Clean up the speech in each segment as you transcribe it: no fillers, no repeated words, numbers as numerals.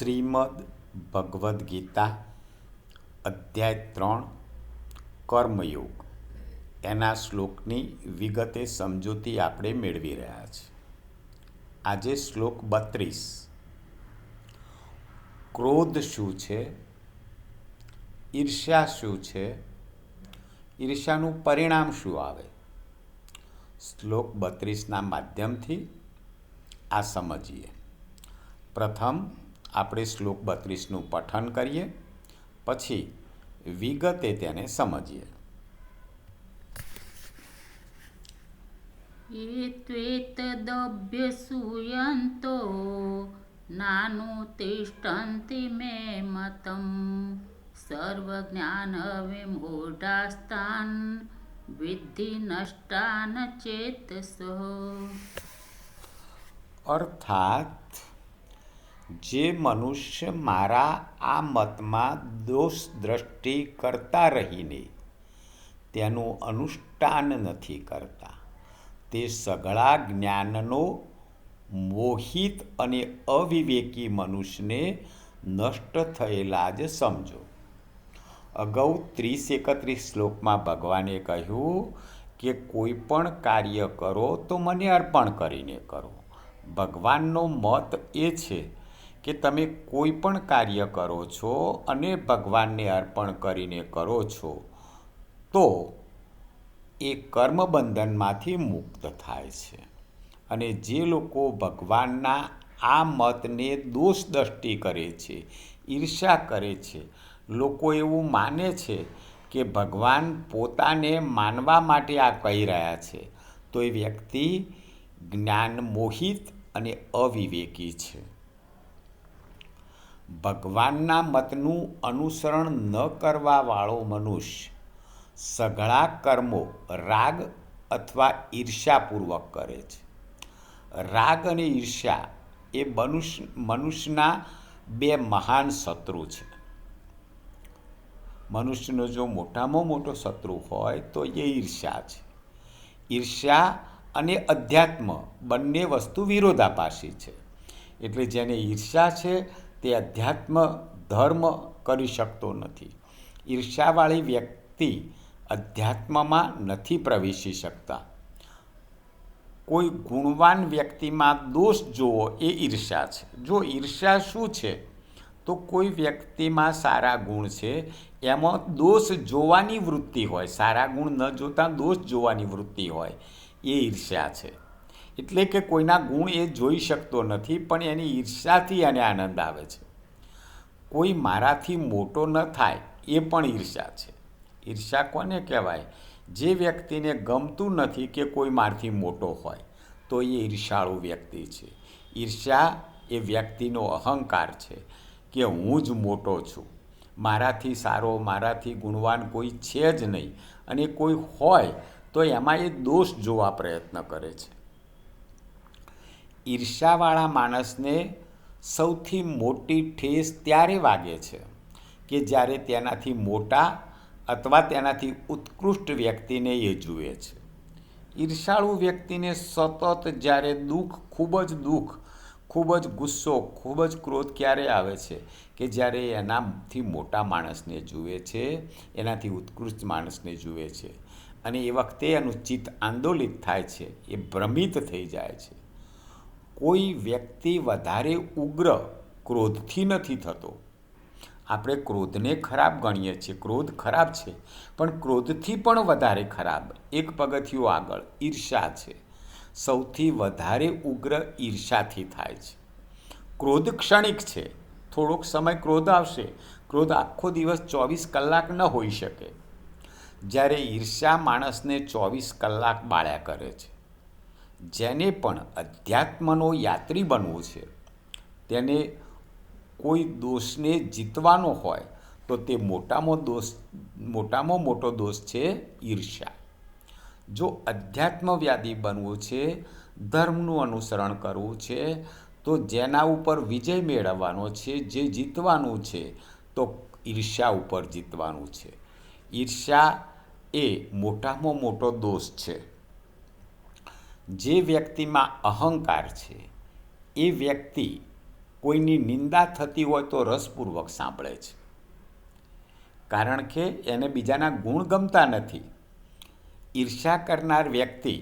શ્રીમદ ભગવદ્ ગીતા અધ્યાય 3 કર્મયોગ એના શ્લોકની વિગતે સમજૂતી આપણે મેળવી રહ્યા છીએ. આજે શ્લોક 32. ક્રોધ શું છે? ઈર્ષ્યા શું છે? ઈર્ષ્યાનું પરિણામ શું આવે? શ્લોક 32ના માધ્યમથી આ સમજીએ. પ્રથમ આપણે શ્લોક 32નું પઠન કરીએ, પછી વિગતે તેને સમજીએ. એત્વેતદભ્યસૂયન્તો નાનુતિષ્ઠન્તિ મે મતં સર્વજ્ઞાનવિમૂઢાસ્તાન વિદ્ધિ નષ્ટાન ચેતસઃ. અર્થાત જે મનુષ્ય મારા આ મતમાં દોષ દ્રષ્ટિ કરતા રહીને તેનું અનુષ્ઠાન નથી કરતા, તે સઘળા જ્ઞાનનો મોહિત અને અવિવેકી મનુષ્યને નષ્ટ થયેલા જ સમજો. અગાઉ 30-31 શ્લોકમાં ભગવાને કહ્યું કે કોઈ પણ કાર્ય કરો તો મને અર્પણ કરીને કરો. ભગવાનનો મત એ છે કે તમે કોઈ પણ કાર્ય કરો છો અને ભગવાનને અર્પણ કરીને કરો છો તો એ કર્મબંધનમાંથી મુક્ત થાય છે. અને જે લોકો ભગવાનના આ મતને દોષ દ્રષ્ટિ કરે છે, ઈર્ષ્યા કરે છે, લોકો એવું માને છે કે ભગવાન પોતાને માનવા માટે આ કહી રહ્યા છે, તો એ વ્યક્તિ જ્ઞાન મોહિત અને અવિવેકી છે. ભગવાનના મતનું અનુસરણ ન કરવાવાળો મનુષ્ય સઘળા કર્મો રાગ અથવા ઈર્ષ્યાપૂર્વક કરે છે. રાગ અને ઈર્ષ્યા એ મનુષ્યના બે મહાન શત્રુ છે. મનુષ્યનો જો મોટામાં મોટો શત્રુ હોય તો એ ઈર્ષ્યા છે. ઈર્ષ્યા અને અધ્યાત્મ બંને વસ્તુ વિરોધાભાસી છે. એટલે જેને ઈર્ષ્યા છે તે અધ્યાત્મ ધર્મ કરી શકતો નથી. ઈર્ષ્યાવાળી વ્યક્તિ અધ્યાત્મમાં નથી પ્રવેશી શકતા. કોઈ ગુણવાન વ્યક્તિમાં દોષ જોવો એ ઈર્ષ્યા છે. જો ઈર્ષ્યા શું છે તો કોઈ વ્યક્તિમાં સારા ગુણ છે એમાં દોષ જોવાની વૃત્તિ હોય, સારા ગુણ ન જોતાં દોષ જોવાની વૃત્તિ હોય, એ ઈર્ષ્યા છે. એટલે કે કોઈના ગુણ એ જોઈ શકતો નથી પણ એની ઈર્ષ્યાથી એને આનંદ આવે છે. કોઈ મારાથી મોટો ન થાય એ પણ ઈર્ષ્યા છે. ઈર્ષ્યા કોને કહેવાય? જે વ્યક્તિને ગમતું નથી કે કોઈ મારથી મોટો હોય તો એ ઈર્ષ્યાળુ વ્યક્તિ છે. ઈર્ષ્યા એ વ્યક્તિનો અહંકાર છે કે હું જ મોટો છું, મારાથી સારો, મારાથી ગુણવાન કોઈ છે જ નહીં, અને કોઈ હોય તો એમાં એ દોષ જોવા પ્રયત્ન કરે છે. ઈર્ષ્યાવાળા માણસને સૌથી મોટી ઠેસ ત્યારે વાગે છે કે જ્યારે તેનાથી મોટા અથવા તેનાથી ઉત્કૃષ્ટ વ્યક્તિને એ જુએ છે. ઈર્ષ્યાળુ વ્યક્તિને સતત જ્યારે દુઃખ, ખૂબ જ ગુસ્સો, ખૂબ જ ક્રોધ ક્યારે આવે છે કે જ્યારે એનાથી મોટા માણસને જુએ છે, એનાથી ઉત્કૃષ્ટ માણસને જુએ છે, અને એ વખતે એનું ચિત્ત આંદોલિત થાય છે, એ ભ્રમિત થઈ જાય છે. કોઈ વ્યક્તિ વધારે ઉગ્ર ક્રોધથી નથી થતો. આપણે ક્રોધને ખરાબ ગણીએ છીએ, ક્રોધ ખરાબ છે, પણ ક્રોધથી પણ વધારે ખરાબ, એક પગથિયું આગળ, ઈર્ષ્યા છે. સૌથી વધારે ઉગ્ર ઈર્ષ્યાથી થાય છે. ક્રોધ ક્ષણિક છે, થોડોક સમય ક્રોધ આવશે, ક્રોધ આખો દિવસ 24 કલાક ન હોઈ શકે. જ્યારે ઈર્ષ્યા માણસને 24 કલાક બાળ્યા કરે છે. જેને પણ અધ્યાત્મનો યાત્રી બનવું છે, તેને કોઈ દોષને જીતવાનો હોય તો તે મોટામાં મોટો દોષ છે ઈર્ષ્યા. જો અધ્યાત્મવાદી બનવું છે, ધર્મનું અનુસરણ કરવું છે, તો જેના ઉપર વિજય મેળવવાનો છે, જે જીતવાનું છે, તો ઈર્ષ્યા ઉપર જીતવાનું છે. ઈર્ષ્યા એ મોટામાં મોટો દોષ છે. જે વ્યક્તિમાં અહંકાર છે એ વ્યક્તિ કોઈની નિંદા થતી હોય તો રસપૂર્વક સાંભળે છે, કારણ કે એને બીજાના ગુણ ગમતા નથી. ઈર્ષા કરનાર વ્યક્તિ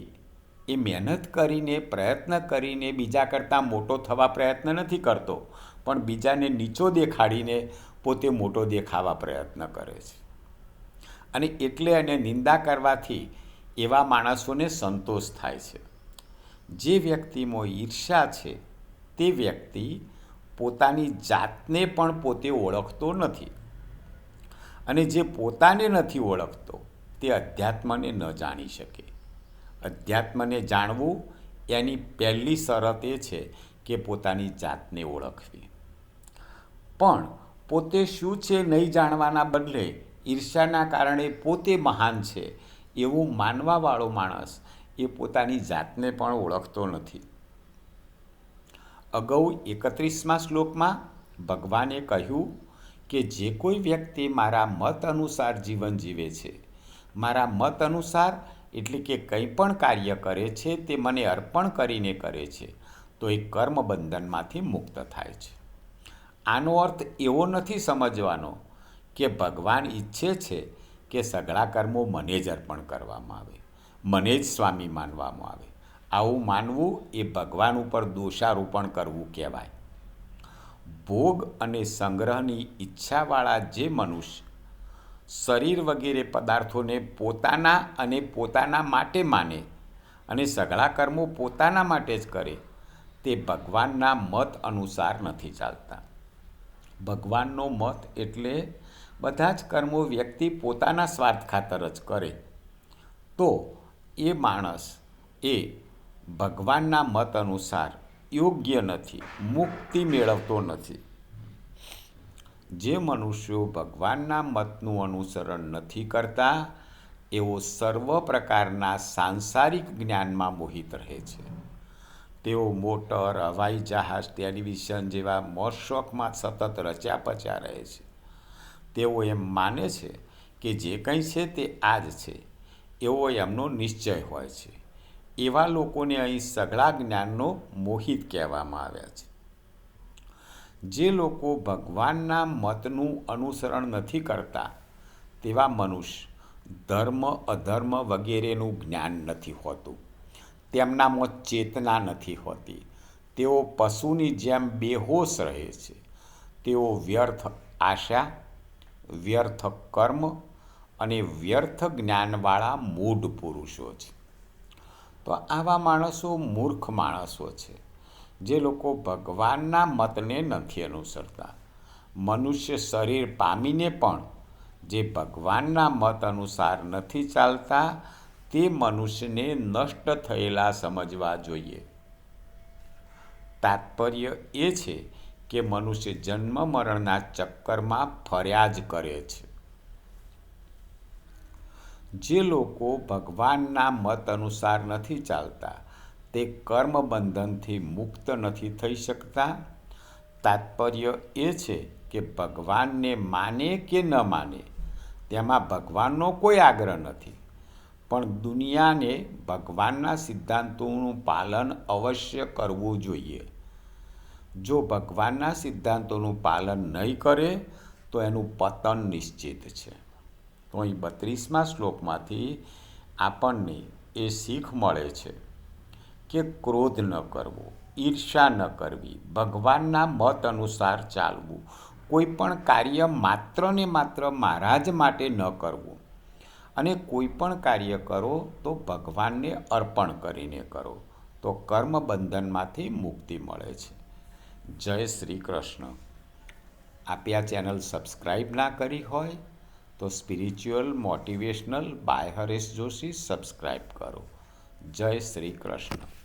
એ મહેનત કરીને પ્રયત્ન કરીને બીજા કરતાં મોટો થવા પ્રયત્ન નથી કરતો, પણ બીજાને નીચો દેખાડીને પોતે મોટો દેખાવા પ્રયત્ન કરે છે. અને એટલે એને નિંદા કરવાથી એવા માણસોને સંતોષ થાય છે. જે વ્યક્તિમાં ઈર્ષા છે તે વ્યક્તિ પોતાની જાતને પણ પોતે ઓળખતો નથી, અને જે પોતાને નથી ઓળખતો તે અધ્યાત્મને ન જાણી શકે. અધ્યાત્મને જાણવું એની પહેલી શરત એ છે કે પોતાની જાતને ઓળખવી. પણ પોતે શું છે નહીં જાણવાના બદલે ઈર્ષાના કારણે પોતે મહાન છે એવું માનવાવાળો માણસ એ પોતાની જાતને પણ ઓળખતો નથી. અગાઉ 31મા શ્લોકમાં ભગવાને કહ્યું કે જે કોઈ વ્યક્તિ મારા મત અનુસાર જીવન જીવે છે, મારા મત અનુસાર એટલે કે કંઈ પણ કાર્ય કરે છે તે મને અર્પણ કરીને કરે છે, તો એ કર્મબંધનમાંથી મુક્ત થાય છે. આનો અર્થ એવો નથી સમજવાનો કે ભગવાન ઈચ્છે છે કે સઘળા કર્મો મને જ અર્પણ કરવામાં આવે, મને જ સ્વામી માનવામાં આવે. આવું માનવું એ ભગવાન ઉપર દોષારોપણ કરવું કહેવાય. ભોગ અને સંગ્રહની ઈચ્છાવાળા જે મનુષ્ય શરીર વગેરે પદાર્થોને પોતાના અને પોતાના માટે માને અને સઘળા કર્મો પોતાના માટે જ કરે, તે ભગવાનના મત અનુસાર નથી ચાલતા. ભગવાનનો મત એટલે બધા જ કર્મો વ્યક્તિ પોતાના સ્વાર્થ ખાતર જ કરે, તો એ માણસ એ ભગવાનના મત અનુસાર યોગ્ય નથી, મુક્તિ મેળવતો નથી. જે મનુષ્યો ભગવાનના મતનું અનુસરણ નથી કરતા એવો સર્વ પ્રકારના સાંસારિક જ્ઞાનમાં મોહિત રહે છે. તેઓ મોટર, હવાઈ જહાજ, ટેલિવિઝન જેવા મોજ શોખમાં સતત રચ્યા પચ્યા રહે છે. તેઓ એમ માને છે કે જે કંઈ છે તે આ જ છે, એવો એમનો નિશ્ચય હોય છે. એવા લોકોને અહીં સઘળા જ્ઞાનનો મોહિત કહેવામાં આવ્યા છે. જે લોકો ભગવાનના મતનું અનુસરણ નથી કરતા તેવા મનુષ્ય ધર્મ અધર્મ વગેરેનું જ્ઞાન નથી હોતું, તેમનામાં ચેતના નથી હોતી. તેઓ પશુની જેમ બેહોશ રહે છે. તેઓ વ્યર્થ આશા, વ્યર્થ કર્મ અને વ્યર્થ જ્ઞાનવાળા મૂઢ પુરુષો છે. તો આવા માણસો મૂર્ખ માણસો છે, જે લોકો ભગવાનના મતને નથી અનુસરતા. મનુષ્ય શરીર પામીને પણ જે ભગવાનના મત અનુસાર નથી ચાલતા તે મનુષ્યને નષ્ટ થયેલા સમજવા જોઈએ. તાત્પર્ય એ છે કે મનુષ્ય જન્મ મરણના ચક્કરમાં ફર્યા જ કરે છે. જે લોકો ભગવાનના મત અનુસાર નથી ચાલતા તે કર્મબંધનથી મુક્ત નથી થઈ શકતા. તાત્પર્ય એ છે કે ભગવાનને માને કે ન માને તેમાં ભગવાનનો કોઈ આગ્રહ નથી, પણ દુનિયાને ભગવાનના સિદ્ધાંતોનું પાલન અવશ્ય કરવું જોઈએ. જો ભગવાનના સિદ્ધાંતોનું પાલન નહીં કરે તો એનું પતન નિશ્ચિત છે. તો અહીં 32મા શ્લોકમાંથી આપણને એ શીખ મળે છે કે ક્રોધ ન કરવો, ઈર્ષા ન કરવી, ભગવાનના મત અનુસાર ચાલવું, કોઈ પણ કાર્ય માત્ર ને માત્ર મારા જ માટે ન કરવું, અને કોઈ પણ કાર્ય કરો તો ભગવાનને અર્પણ કરીને કરો, તો કર્મ બંધનમાંથી મુક્તિ મળે છે. જય શ્રી કૃષ્ણ. આપે આ ચેનલ સબસ્ક્રાઈબ ના કરી હોય તો spiritual motivational by Haresh Joshi subscribe કરો. જય શ્રી કૃષ્ણ.